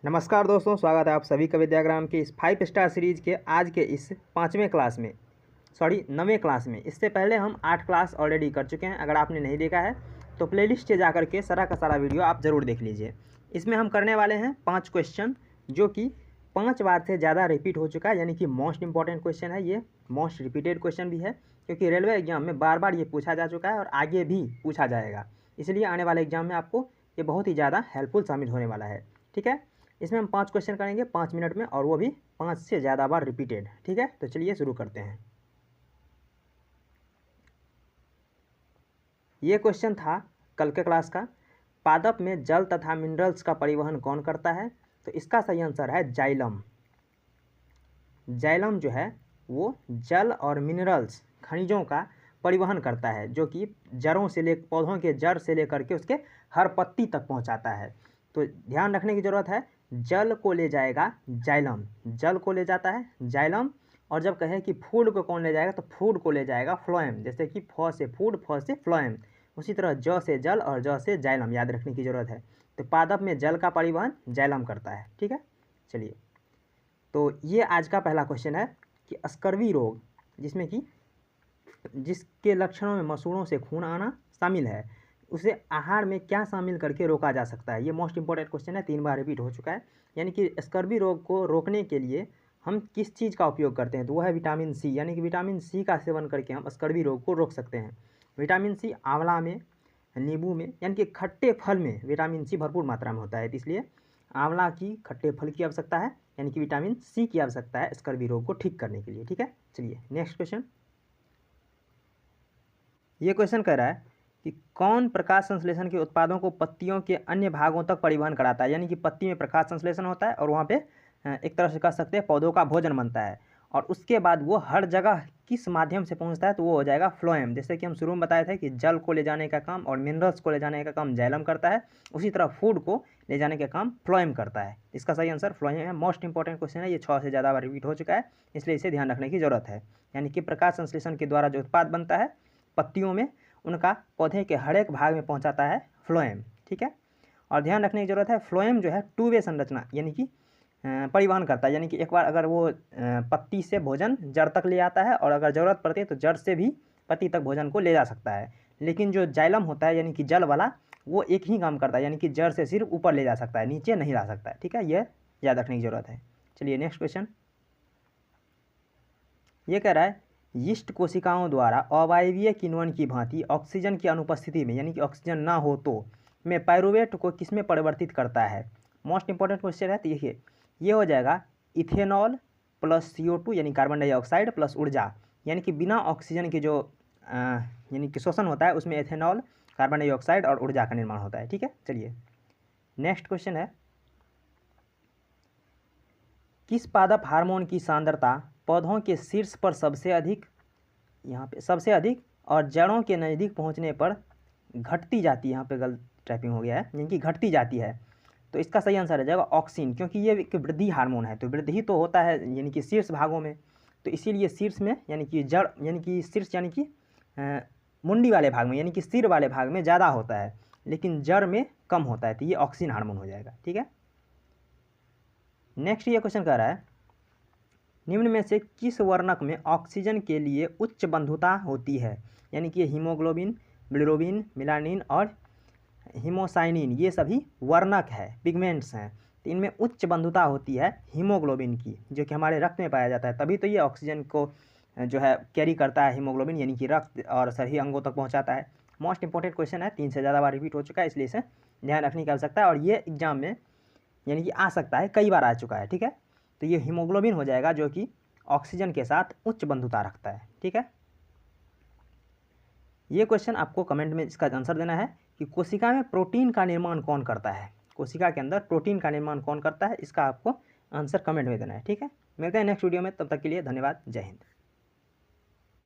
नमस्कार दोस्तों, स्वागत है आप सभी का विद्याग्राम के इस 5 स्टार सीरीज़ के आज के इस 9वें क्लास में। इससे पहले हम 8 क्लास ऑलरेडी कर चुके हैं। अगर आपने नहीं देखा है तो प्लेलिस्ट से जा कर के सारा का सारा वीडियो आप ज़रूर देख लीजिए। इसमें हम करने वाले हैं 5 क्वेश्चन जो कि 5 बार से ज़्यादा रिपीट हो चुका है, यानी कि मोस्ट इंपॉर्टेंट क्वेश्चन है। ये मोस्ट रिपीटेड क्वेश्चन भी है क्योंकि रेलवे एग्जाम में बार बार ये पूछा जा चुका है और आगे भी पूछा जाएगा। इसलिए आने वाले एग्जाम में आपको ये बहुत ही ज़्यादा हेल्पफुल साबित होने वाला है। ठीक है, इसमें हम 5 क्वेश्चन करेंगे 5 मिनट में, और वो भी 5 से ज़्यादा बार रिपीटेड। ठीक है, तो चलिए शुरू करते हैं। ये क्वेश्चन था कल के क्लास का। पादप में जल तथा मिनरल्स का परिवहन कौन करता है? तो इसका सही आंसर है जाइलम। जाइलम जो है वो जल और मिनरल्स खनिजों का परिवहन करता है, जो कि पौधों के जड़ से लेकर के उसके हर पत्ती तक पहुंचाता है। तो ध्यान रखने की ज़रूरत है, जल को ले जाएगा जाइलम, जल को ले जाता है जाइलम। और जब कहे कि फूड को कौन ले जाएगा, तो फूड को ले जाएगा फ्लोएम। जैसे कि फ से फूड, फ से फ्लोएम, उसी तरह ज से जल और ज से जाइलम याद रखने की ज़रूरत है। तो पादप में जल का परिवहन जाइलम करता है। ठीक है, चलिए, तो ये आज का पहला क्वेश्चन है कि स्कर्वी रोग, जिसके लक्षणों में मसूड़ों से खून आना शामिल है, उसे आहार में क्या शामिल करके रोका जा सकता है? ये मोस्ट इंपॉर्टेंट क्वेश्चन है, 3 बार रिपीट हो चुका है। यानी कि स्कर्वी रोग को रोकने के लिए हम किस चीज़ का उपयोग करते हैं? तो वह है विटामिन सी। यानी कि विटामिन सी का सेवन करके हम स्कर्वी रोग को रोक सकते हैं। विटामिन सी आंवला में, नींबू में, यानी कि खट्टे फल में विटामिन सी भरपूर मात्रा में होता है। इसलिए आंवला की खट्टे फल की आवश्यकता है, यानी कि विटामिन सी की आवश्यकता है स्कर्वी रोग को ठीक करने के लिए। ठीक है, चलिए नेक्स्ट क्वेश्चन। ये क्वेश्चन कह रहा है कि कौन प्रकाश संश्लेषण के उत्पादों को पत्तियों के अन्य भागों तक परिवहन कराता है? यानी कि पत्ती में प्रकाश संश्लेषण होता है और वहाँ पे एक तरह से कह सकते हैं पौधों का भोजन बनता है, और उसके बाद वो हर जगह किस माध्यम से पहुँचता है? तो वो हो जाएगा फ्लोएम। जैसे कि हम शुरू में बताए थे कि जल को ले जाने का काम और मिनरल्स को ले जाने का काम जाइलम करता है, उसी तरह फूड को ले जाने का काम फ्लोएम करता है। इसका सही आंसर फ्लोएम है। मोस्ट इंपॉर्टेंट क्वेश्चन है, ये 6 से ज़्यादा बार रिपीट हो चुका है, इसलिए इसे ध्यान रखने की ज़रूरत है। यानी कि प्रकाश संश्लेषण के द्वारा जो उत्पाद बनता है पत्तियों में, उनका पौधे के हर एक भाग में पहुंचाता है फ्लोएम। ठीक है, और ध्यान रखने की ज़रूरत है, फ्लोएम जो है 2 वे संरचना यानी कि परिवहन करता है। यानी कि एक बार अगर वो पत्ती से भोजन जड़ तक ले आता है, और अगर ज़रूरत पड़ती है तो जड़ से भी पत्ती तक भोजन को ले जा सकता है। लेकिन जो जाइलम होता है यानी कि जल वाला, वो एक ही काम करता है, यानी कि जड़ से सिर्फ ऊपर ले जा सकता है, नीचे नहीं ला सकता है। ठीक है, यह याद रखने की ज़रूरत है। चलिए नेक्स्ट क्वेश्चन। ये कह रहा है यीस्ट कोशिकाओं द्वारा अवायवीय किण्वन की भांति ऑक्सीजन की अनुपस्थिति में, यानी कि ऑक्सीजन ना हो तो, में पायरुवेट को किसमें परिवर्तित करता है? मोस्ट इंपॉर्टेंट क्वेश्चन है। तो देखिए, ये हो जाएगा इथेनॉल प्लस CO2 यानी कार्बन डाइऑक्साइड प्लस ऊर्जा। यानी कि बिना ऑक्सीजन के जो यानी कि शोषण होता है, उसमें एथेनॉल, कार्बन डाइऑक्साइड और ऊर्जा का निर्माण होता है। ठीक है, चलिए नेक्स्ट क्वेश्चन है, किस पादप हार्मोन की सांद्रता पौधों के शीर्ष पर सबसे अधिक, यहाँ पे सबसे अधिक, और जड़ों के नज़दीक पहुँचने पर घटती जाती है? यहाँ पे गलत टाइपिंग हो गया है, यानी कि घटती जाती है। तो इसका सही आंसर आ जाएगा ऑक्सिन, क्योंकि ये एक वृद्धि हार्मोन है। तो वृद्धि तो होता है यानी कि शीर्ष भागों में, तो इसीलिए शीर्ष में यानी कि जड़, यानी कि शीर्ष यानी कि मुंडी वाले भाग में, यानी कि सिर वाले भाग में ज़्यादा होता है, लेकिन जड़ में कम होता है। तो ये ऑक्सिन हार्मोन हो जाएगा। ठीक है, नेक्स्ट ये क्वेश्चन कह रहा है, निम्न में से किस वर्णक में ऑक्सीजन के लिए उच्च बंधुता होती है? यानी कि हीमोग्लोबिन, बिलिरुबिन, मेलानिन और हीमोसाइनिन, ये सभी वर्णक है, पिगमेंट्स हैं। तो इनमें उच्च बंधुता होती है हीमोग्लोबिन की, जो कि हमारे रक्त में पाया जाता है। तभी तो ये ऑक्सीजन को जो है कैरी करता है हीमोग्लोबिन, यानी कि रक्त और सभी अंगों तक पहुँचाता है। मोस्ट इंपॉर्टेंट क्वेश्चन है, 3 से ज़्यादा बार रिपीट हो चुका है, इसलिए इसे ध्यान रखने की आवश्यकता है, और ये एग्जाम में यानी कि आ सकता है, कई बार आ चुका है। ठीक है, तो ये हीमोग्लोबिन हो जाएगा, जो कि ऑक्सीजन के साथ उच्च बंधुता रखता है। ठीक है, ये क्वेश्चन आपको कमेंट में इसका आंसर देना है कि कोशिका में प्रोटीन का निर्माण कौन करता है? कोशिका के अंदर प्रोटीन का निर्माण कौन करता है, इसका आपको आंसर कमेंट में देना है। ठीक है, मिलते हैं नेक्स्ट वीडियो में, तब तक के लिए धन्यवाद, जय हिंद।